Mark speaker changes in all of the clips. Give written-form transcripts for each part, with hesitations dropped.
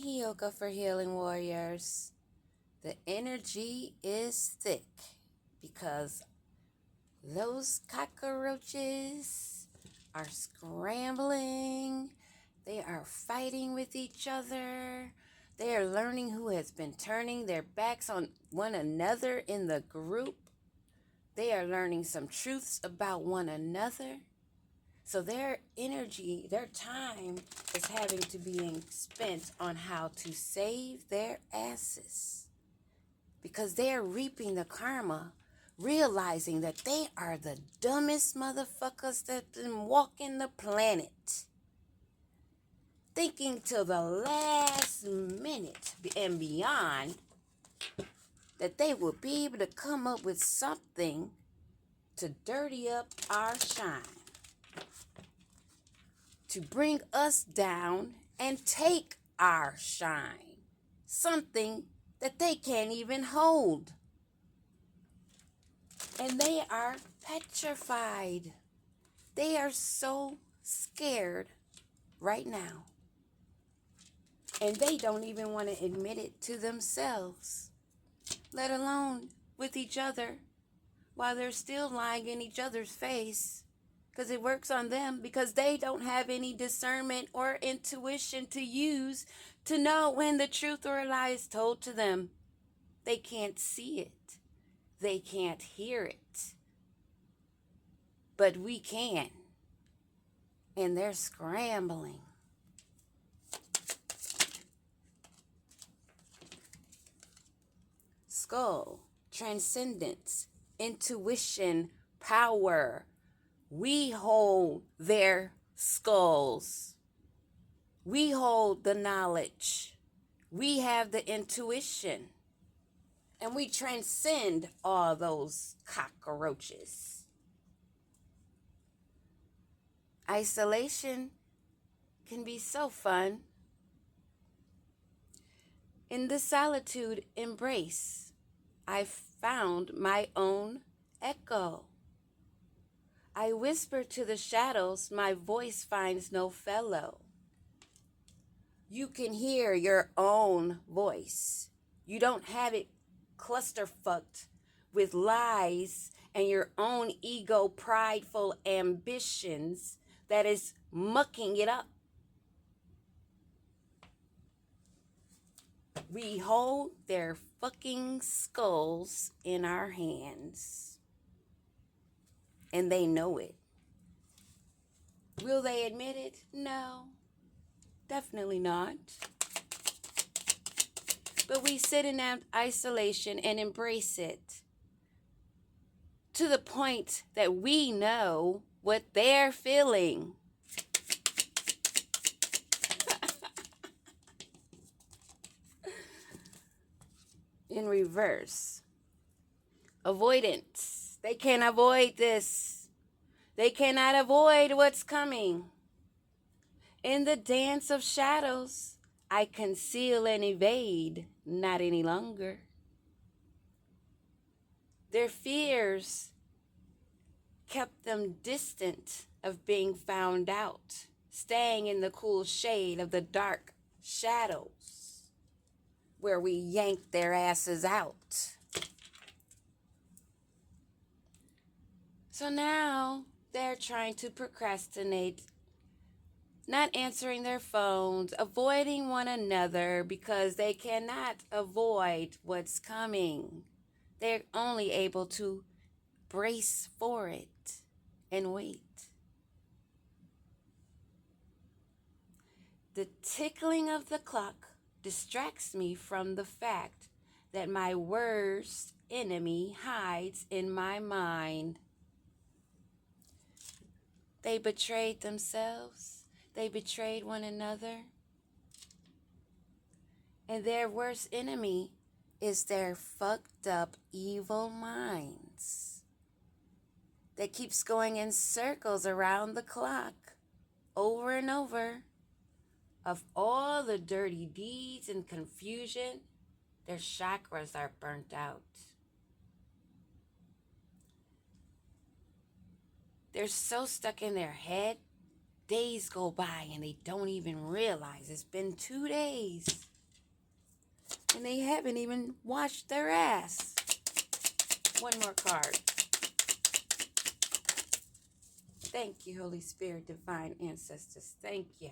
Speaker 1: Yoga for Healing Warriors. The energy is thick because those cockroaches are scrambling. They are fighting with each other. They are learning who has been turning their backs on one another in the group. They are learning some truths about one another. So their energy, their time is having to be spent on how to save their asses. Because they're reaping the karma, realizing that they are the dumbest motherfuckers that's been walking the planet. Thinking till the last minute and beyond that they will be able to come up with something to dirty up our shine. To bring us down and take our shine. Something that they can't even hold. And they are petrified. They are so scared right now. And they don't even want to admit it to themselves, let alone with each other, while they're still lying in each other's face. Because it works on them, because they don't have any discernment or intuition to use to know when the truth or a lie is told to them. They can't see it. They can't hear it. But we can. And they're scrambling. Skull, transcendence, intuition, power. We hold their skulls. We hold the knowledge. We have the intuition. And we transcend all those cockroaches. Isolation can be so fun. In the solitude embrace, I found my own echo. I whisper to the shadows, my voice finds no fellow. You can hear your own voice. You don't have it clusterfucked with lies and your own ego prideful ambitions that is mucking it up. We hold their fucking skulls in our hands. And they know it. Will they admit it? No, definitely not. But we sit in that isolation and embrace it to the point that we know what they're feeling. In reverse, avoidance. They can't avoid this. They cannot avoid what's coming. In the dance of shadows, I conceal and evade, not any longer. Their fears kept them distant of being found out, staying in the cool shade of the dark shadows, where we yanked their asses out. So now they're trying to procrastinate, not answering their phones, avoiding one another because they cannot avoid what's coming. They're only able to brace for it and wait. The tickling of the clock distracts me from the fact that my worst enemy hides in my mind. They betrayed themselves. They betrayed one another. And their worst enemy is their fucked up evil minds that keeps going in circles around the clock over and over of all the dirty deeds and confusion. Their chakras are burnt out. They're so stuck in their head, days go by and they don't even realize it's been 2 days. And they haven't even washed their ass. One more card. Thank you, Holy Spirit, divine ancestors. Thank you.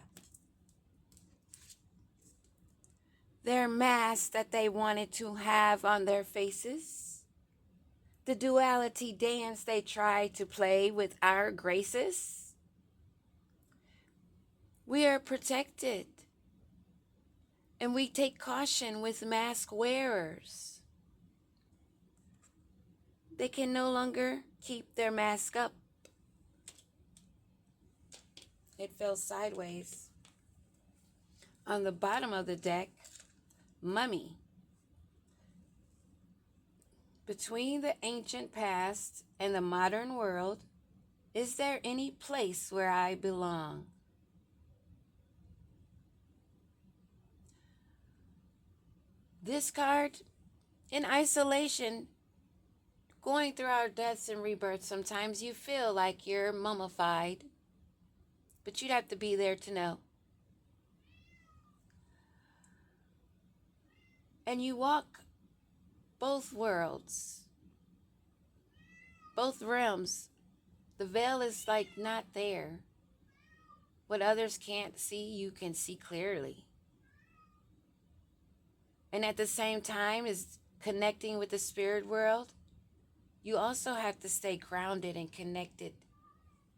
Speaker 1: Their masks that they wanted to have on their faces. The duality dance they tried to play with our graces. We are protected. And we take caution with mask wearers. They can no longer keep their mask up. It fell sideways. On the bottom of the deck, Mummy. Between the ancient past and the modern world, is there any place where I belong? This card, in isolation, going through our deaths and rebirths, sometimes you feel like you're mummified, but you'd have to be there to know. And you walk both worlds, both realms. The veil is like not there. What others can't see, you can see clearly. And at the same time as connecting with the spirit world, you also have to stay grounded and connected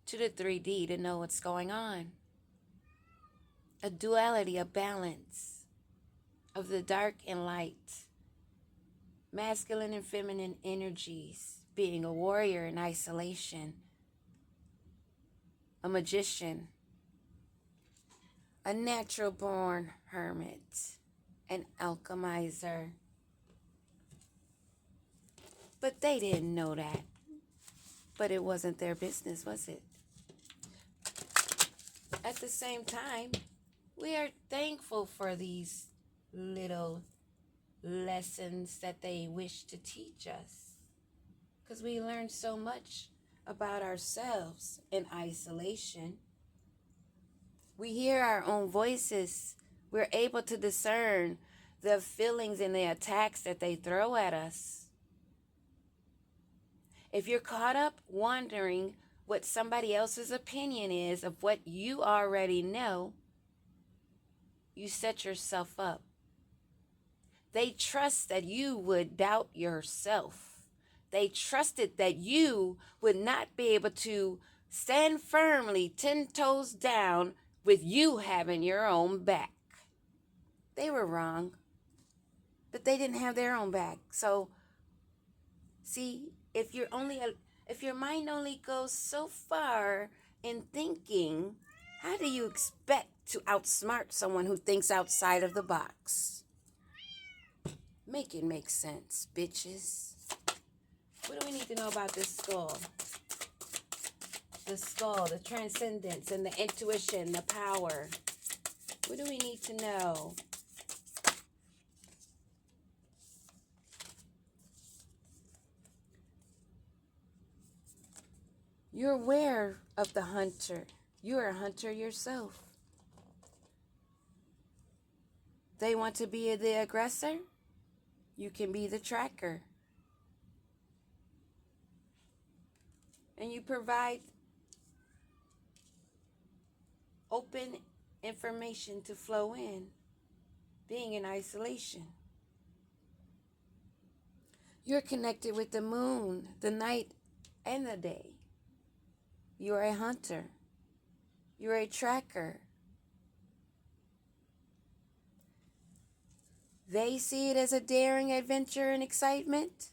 Speaker 1: to the 3D to know what's going on. A duality, a balance of the dark and light, masculine and feminine energies, being a warrior in isolation, a magician, a natural-born hermit, an alchemizer. But they didn't know that. But it wasn't their business, was it? At the same time, we are thankful for these little lessons that they wish to teach us, because we learn so much about ourselves in isolation. We hear our own voices. We're able to discern the feelings and the attacks that they throw at us. If you're caught up wondering what somebody else's opinion is of what you already know, you set yourself up. They trust that you would doubt yourself. They trusted that you would not be able to stand firmly 10 toes down with you having your own back. They were wrong, but they didn't have their own back. So, see, if your mind only goes so far in thinking, how do you expect to outsmart someone who thinks outside of the box? Make it make sense, bitches. What do we need to know about this skull? The skull, the transcendence, and the intuition, the power. What do we need to know? You're aware of the hunter. You're a hunter yourself. They want to be the aggressor. You can be the tracker. And you provide open information to flow in, being in isolation. You're connected with the moon, the night, and the day. You're a hunter. You're a tracker. They see it as a daring adventure and excitement,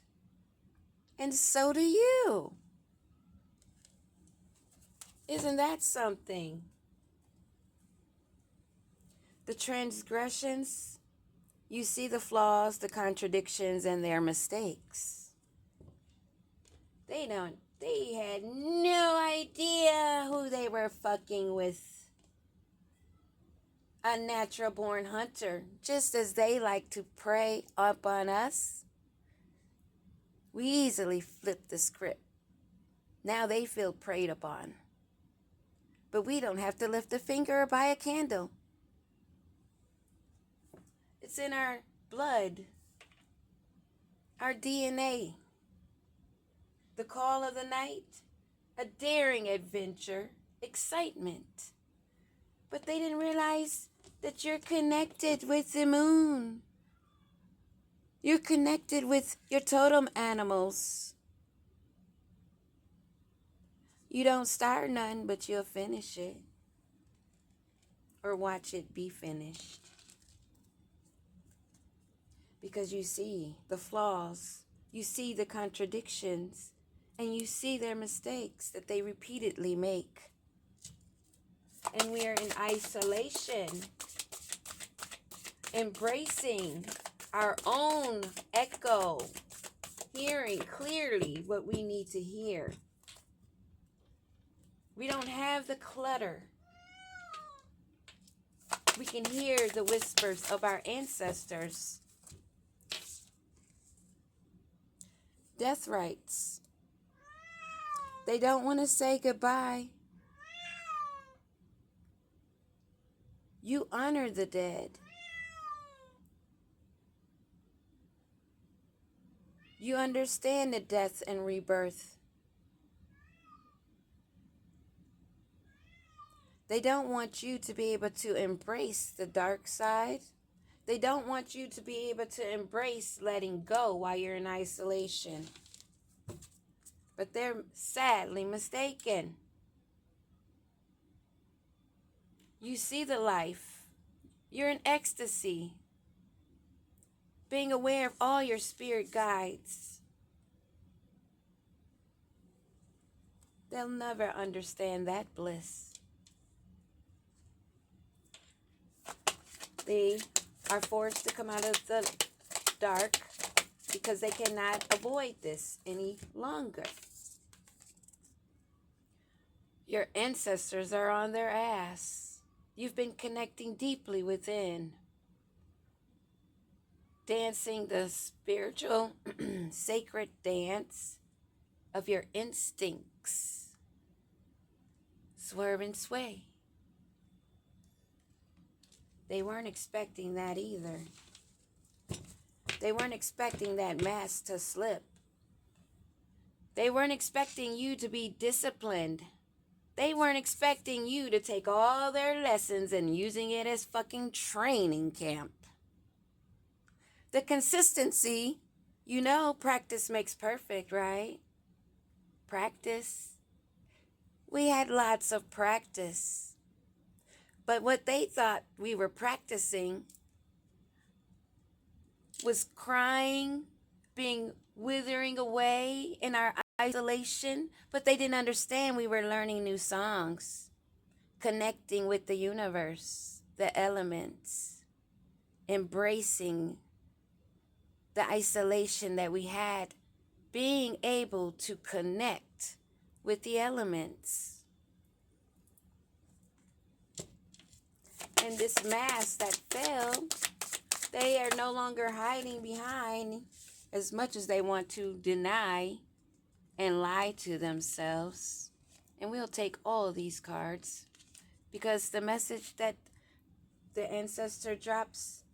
Speaker 1: and so do you. Isn't that something? The transgressions, you see the flaws, the contradictions, and their mistakes. They had no idea who they were fucking with. A natural-born hunter, just as they like to prey up on us. We easily flip the script. Now they feel preyed upon. But we don't have to lift a finger or buy a candle. It's in our blood, our DNA, the call of the night, a daring adventure, excitement. But they didn't realize that you're connected with the moon. You're connected with your totem animals. You don't start none, but you'll finish it. Or watch it be finished. Because you see the flaws, you see the contradictions, and you see their mistakes that they repeatedly make. And we are in isolation, embracing our own echo, hearing clearly what we need to hear. We don't have the clutter. We can hear the whispers of our ancestors. Death rites. They don't want to say goodbye. You honor the dead. You understand the death and rebirth. They don't want you to be able to embrace the dark side. They don't want you to be able to embrace letting go while you're in isolation. But they're sadly mistaken. You see the life. You're in ecstasy. Being aware of all your spirit guides. They'll never understand that bliss. They are forced to come out of the dark because they cannot avoid this any longer. Your ancestors are on their ass. You've been connecting deeply within. Dancing the spiritual, sacred dance of your instincts. Swerve and sway. They weren't expecting that either. They weren't expecting that mask to slip. They weren't expecting you to be disciplined. They weren't expecting you to take all their lessons and using it as fucking training camp. The consistency, practice makes perfect, right? Practice. We had lots of practice. But what they thought we were practicing was crying, withering away in our isolation, but they didn't understand we were learning new songs, connecting with the universe, the elements, embracing the isolation that we had, being able to connect with the elements. And this mask that fell, they are no longer hiding behind, as much as they want to deny and lie to themselves. And we'll take all of these cards because the message that the ancestor drops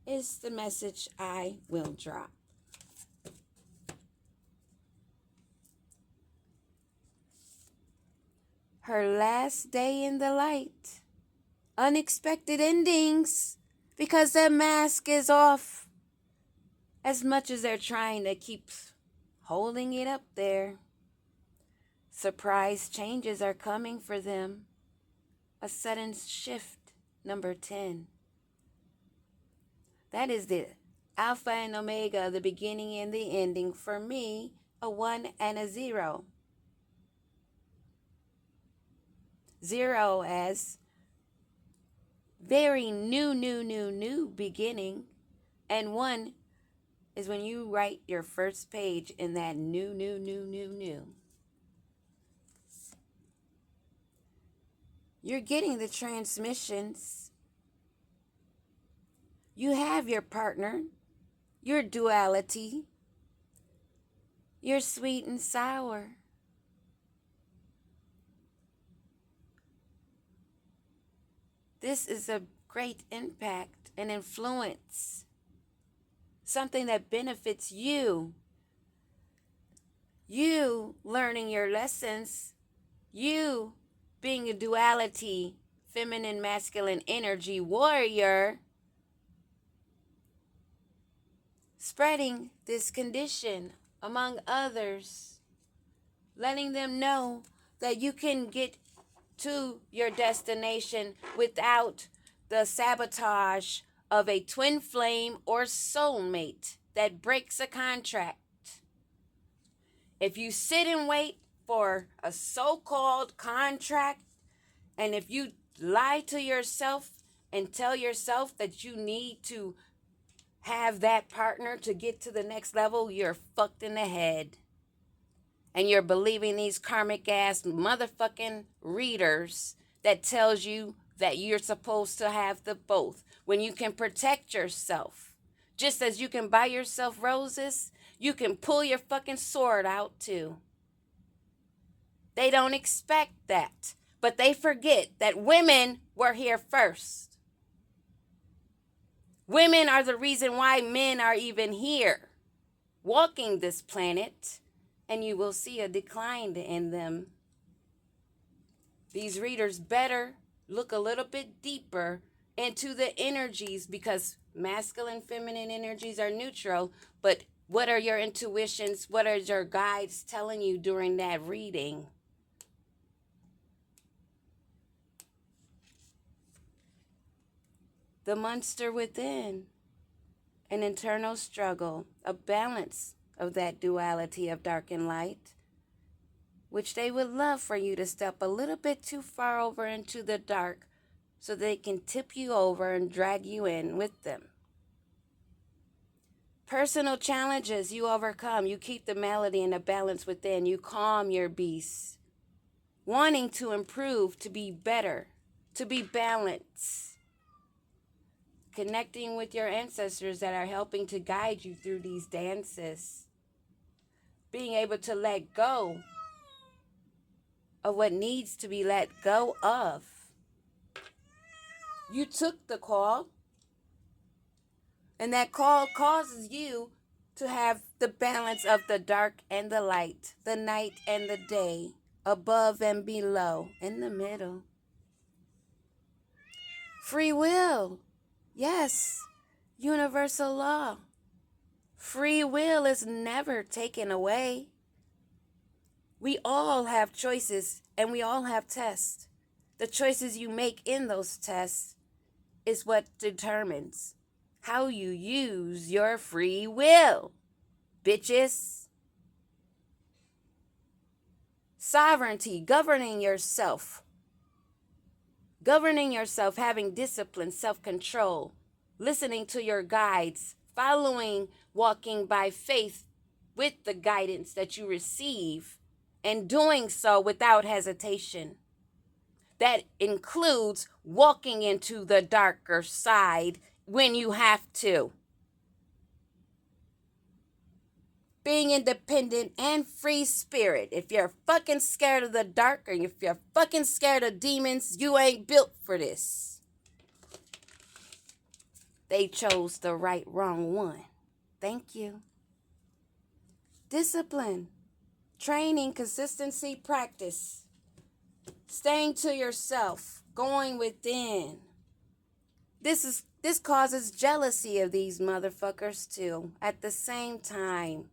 Speaker 1: is the message I will drop. Her last day in the light. Unexpected endings because the mask is off. As much as they're trying to keep holding it up there, surprise changes are coming for them. A sudden shift, number 10. That is the Alpha and Omega, the beginning and the ending. For me, a 1 and a 0. 0 as very new beginning. And 1 is when you write your first page in that new. You're getting the transmissions. You have your partner, your duality, your sweet and sour. This is a great impact and influence something that benefits you. You learning your lessons, you being a duality, feminine, masculine energy warrior, spreading this condition among others, letting them know that you can get to your destination without the sabotage of a twin flame or soulmate that breaks a contract. If you sit and wait for a so-called contract, and if you lie to yourself and tell yourself that you need to have that partner to get to the next level, you're fucked in the head. And you're believing these karmic ass motherfucking readers that tells you that you're supposed to have the both when you can protect yourself. Just as you can buy yourself roses, you can pull your fucking sword out too. They don't expect that, but they forget that women were here first. Women are the reason why men are even here, walking this planet, and you will see a decline in them. These readers better look a little bit deeper into the energies, because masculine, feminine energies are neutral, but what are your intuitions? What are your guides telling you during that reading? The monster within, an internal struggle, a balance of that duality of dark and light, which they would love for you to step a little bit too far over into the dark so they can tip you over and drag you in with them. Personal challenges you overcome. You keep the melody and the balance within. You calm your beasts, wanting to improve, to be better, to be balanced. Connecting with your ancestors that are helping to guide you through these dances. Being able to let go of what needs to be let go of. You took the call, and that call causes you to have the balance of the dark and the light, the night and the day, above and below, in the middle. Free will. Yes, universal law. Free will is never taken away. We all have choices, and we all have tests. The choices you make in those tests is what determines how you use your free will, bitches. Sovereignty, governing yourself, having discipline, self-control, listening to your guides, following, walking by faith with the guidance that you receive, and doing so without hesitation. That includes walking into the darker side when you have to. Being independent and free spirit. If you're fucking scared of the dark, or if you're fucking scared of demons, you ain't built for this. They chose the wrong one. Thank you. Discipline, training, consistency, practice. Staying to yourself, going within. This causes jealousy of these motherfuckers too. At the same time,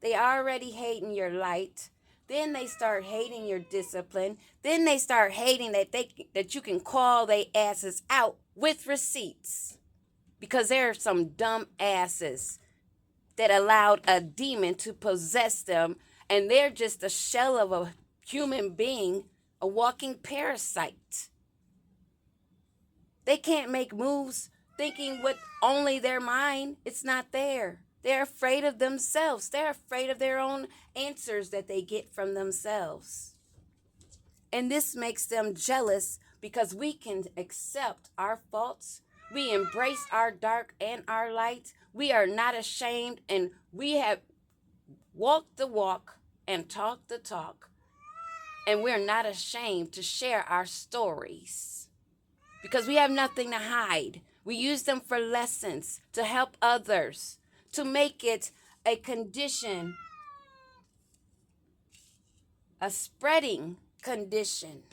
Speaker 1: they already hating your light. Then they start hating your discipline. Then they start hating that you can call they asses out with receipts. Because there are some dumb asses that allowed a demon to possess them, and they're just a shell of a human being, a walking parasite. They can't make moves thinking with only their mind. It's not there. They're afraid of themselves. They're afraid of their own answers that they get from themselves. And this makes them jealous because we can accept our faults. We embrace our dark and our light. We are not ashamed, and we have walked the walk and talked the talk. And we're not ashamed to share our stories because we have nothing to hide. We use them for lessons, to help others, to make it a condition, a spreading condition.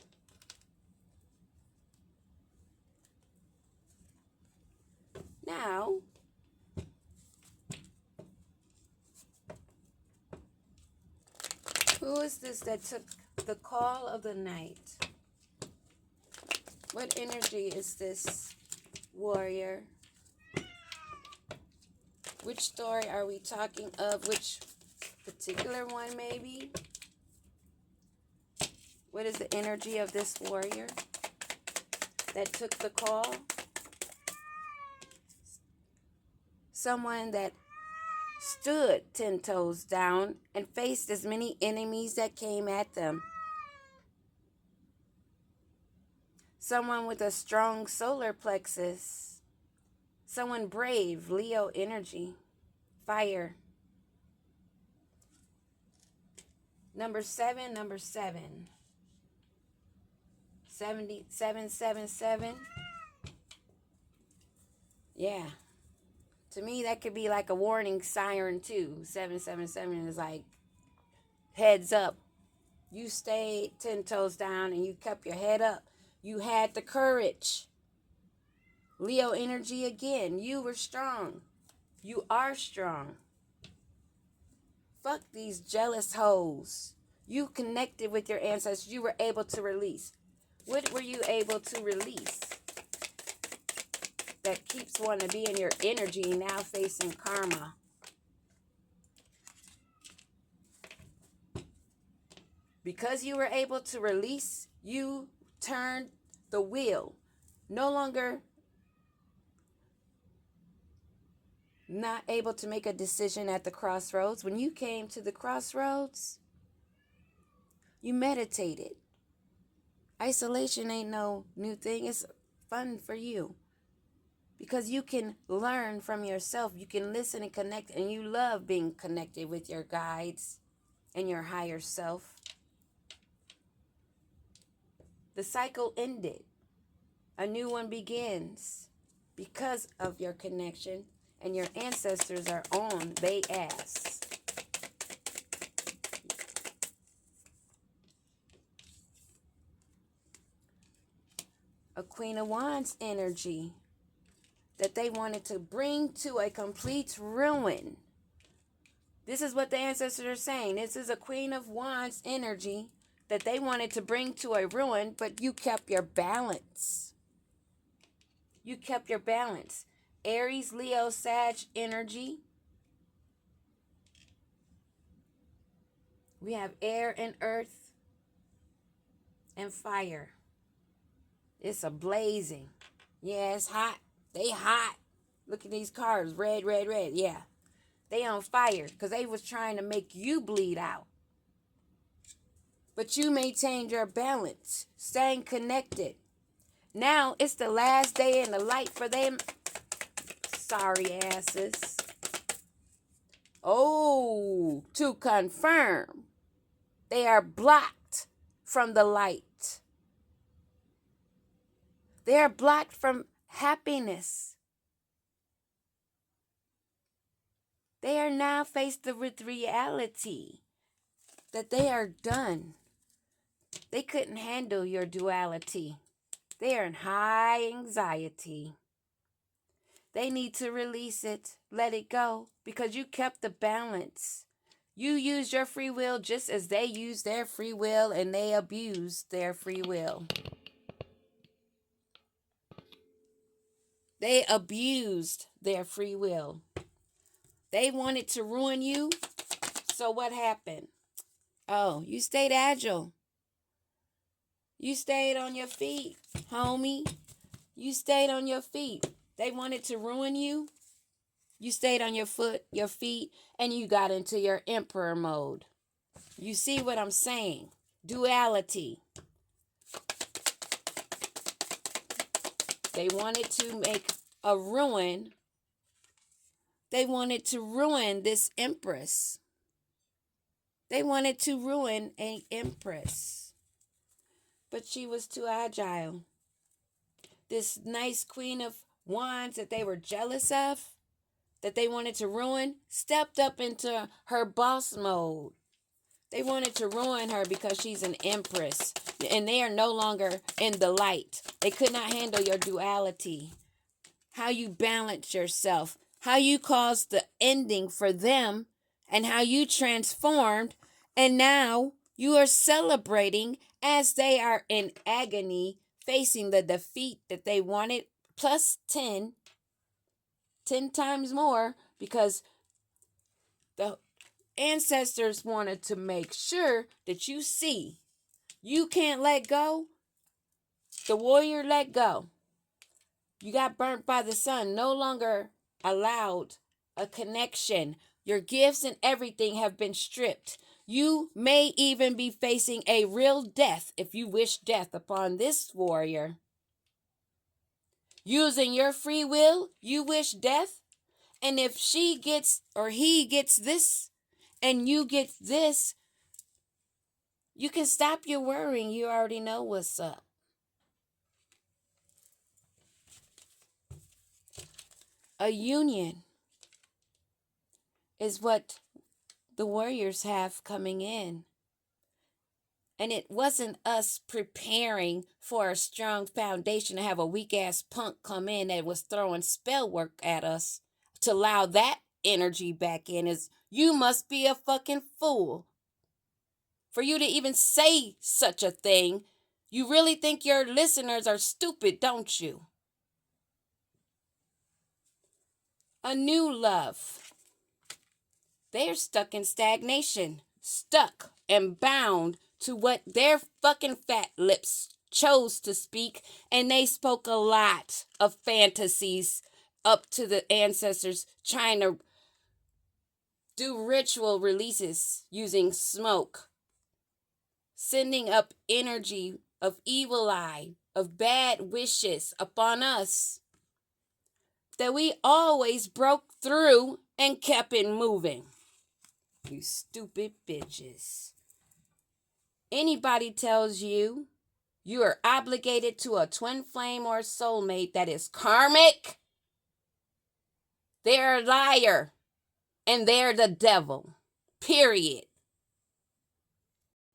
Speaker 1: Now, who is this that took the call of the night? What energy is this, warrior? Which story are we talking of? Which particular one, maybe? What is the energy of this warrior that took the call? Someone that stood 10 toes down and faced as many enemies that came at them. Someone with a strong solar plexus. Someone brave, Leo energy, fire. Number 7. 777. Yeah. To me, that could be like a warning siren too. 777 is like, heads up. You stayed 10 toes down and you kept your head up. You had the courage. Leo energy again. You were strong. You are strong. Fuck these jealous hoes. You connected with your ancestors. You were able to release. What were you able to release that keeps wanting to be in your energy now facing karma? Because you were able to release, you turned the wheel. No longer not able to make a decision at the crossroads. When you came to the crossroads, you meditated. Isolation ain't no new thing. It's fun for you. Because you can learn from yourself. You can listen and connect. And you love being connected with your guides and your higher self. The cycle ended. A new one begins because of your connection. And your ancestors are on they ass. A Queen of Wands energy that they wanted to bring to a complete ruin. This is what the ancestors are saying. This is a Queen of Wands energy that they wanted to bring to a ruin, but you kept your balance. You kept your balance. Aries, Leo, Sag energy. We have air and earth and fire. It's a blazing. Yeah, it's hot. They hot. Look at these cars. Red, red, red. Yeah. They on fire because they was trying to make you bleed out. But you maintained your balance, staying connected. Now it's the last day in the light for them sorry asses. Oh, to confirm, they are blocked from the light. They are blocked from happiness. They are now faced with reality that they are done. They couldn't handle your duality. They are in high anxiety. They need to release it, let it go, because you kept the balance. You used your free will just as they used their free will, and they abused their free will. They abused their free will. They wanted to ruin you. So what happened? Oh, you stayed agile. You stayed on your feet, homie. You stayed on your feet. They wanted to ruin you. You stayed on your feet, and you got into your emperor mode. You see what I'm saying? Duality. They wanted to make a ruin. They wanted to ruin this empress. They wanted to ruin an empress. But she was too agile. This nice Queen of Wands that they were jealous of, that they wanted to ruin stepped up into her boss mode. They wanted to ruin her because she's an empress, and they are no longer in the light. They could not handle your duality, how you balance yourself, how you caused the ending for them, and how you transformed, and now you are celebrating as they are in agony, facing the defeat that they wanted, plus 10 times more, because the ancestors wanted to make sure that you see you can't let go. The warrior let go. You got burnt by the sun, no longer allowed a connection. Your gifts and everything have been stripped. You may even be facing a real death if you wish death upon this warrior. Using your free will, you wish death. And if she gets or he gets this and you get this, you can stop your worrying. You already know what's up. A union is what the warriors have coming in. And it wasn't us preparing for a strong foundation to have a weak ass punk come in that was throwing spell work at us to allow that energy back in. Is you must be a fucking fool for you to even say such a thing. You really think your listeners are stupid, don't you? A new love. They're stuck in stagnation, stuck and bound to what their fucking fat lips chose to speak, and they spoke a lot of fantasies up to the ancestors, trying to do ritual releases using smoke, sending up energy of evil eye, of bad wishes upon us, that we always broke through and kept it moving. You stupid bitches. Anybody tells you you are obligated to a twin flame or soulmate that is karmic, they're a liar and they're the devil. Period.